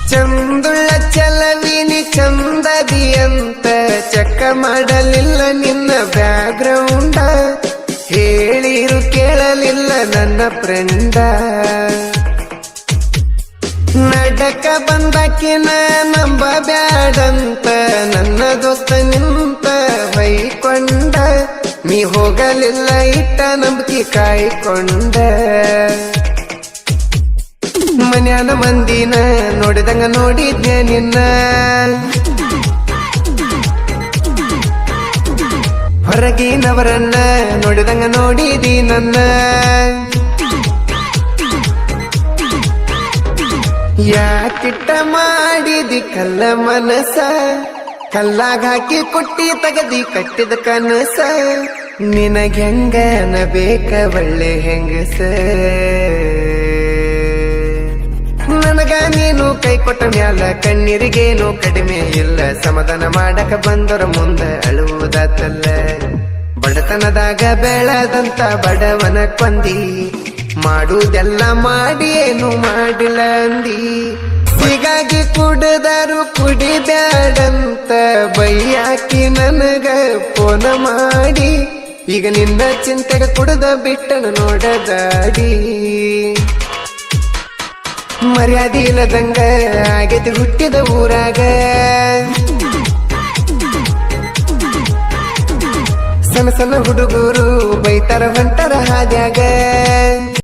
ಚಂದುಳ್ಳ ಚಲವಿನಿ ಚಂದದಿಯಂತ ಚೆಕ್ಕ ಮಾಡಲಿಲ್ಲ ನಿನ್ನ ಬ್ಯಾಗ್ರೌಂಡ ಹೇಳಿರು ಕೇಳಲಿಲ್ಲ ನನ್ನ ಫ್ರೆಂಡ ನಡಕ ಬಂದಕಿನ ನಂಬ ಬ್ಯಾಡಂತ ನನ್ನ ದೋಸ್ತ ನಿಂತ ಬೈಕೊಂಡ ನೀ ಹೋಗಲಿಲ್ಲ ಇಟ್ಟ ನಂಬಿಕೆ ಕಾಯ್ಕೊಂಡ ಮನ್ಯಾನ ಮಂದಿನ ನೋಡಿದಂಗ ನೋಡಿದ್ನೆ ನಿನ್ನ ಹೊರಗಿನವರನ್ನ ನೋಡಿದಂಗ ನೋಡಿದಿ ನನ್ನ ಯಾಕಿಟ್ಟ ಮಾಡಿದಿ ಕಲ್ಲ ಮನಸ ಕಲ್ಲಾಗ ಹಾಕಿ ಕೊಟ್ಟಿ ತಗದಿ ಕಟ್ಟಿದ ಕನಸ ನಿನಗೆಂಗನ ಬೇಕ ಒಳ್ಳೆ ಹೆಂಗಸ ನನಗ ನೀನು ಕೈ ಕೊಟ್ಟ ಮ್ಯಾಲ ಕಣ್ಣೀರಿಗೇನು ಕಡಿಮೆ ಇಲ್ಲ ಸಮಾಧಾನ ಮಾಡಕ ಬಂದರ ಮುಂದ ಅಳುವುದಾತಲ್ಲ ಬಡತನದಾಗ ಬೆಳೆದಂತ ಬಡವನ ಕೊಂದಿ ಮಾಡುವುದೆಲ್ಲ ಮಾಡಿ ಏನು ಮಾಡಿಲ್ಲ ಅಂದಿ ಹೀಗಾಗಿ ಕುಡಿದರು ಕುಡಿಬ್ಯಾಡಂತ ಬೈಯಾಕಿ ನನಗ ಫೋನ ಮಾಡಿ ಈಗ ನಿನ್ನ ಚಿಂತೆಗೆ ಕುಡ್ದ ಬಿಟ್ಟನ ನೋಡದಾಡಿ ಮರ್ಯಾದೆ ಇಲ್ಲದಂಗ ಆಗೈತಿ ಹುಟ್ಟಿದ ಊರಾಗ ಸಣ್ಣ ಸಣ್ಣ ಹುಡುಗರು ಬೈತಾರ ಹೊಂಟರ ಹಾದ್ಯಾಗ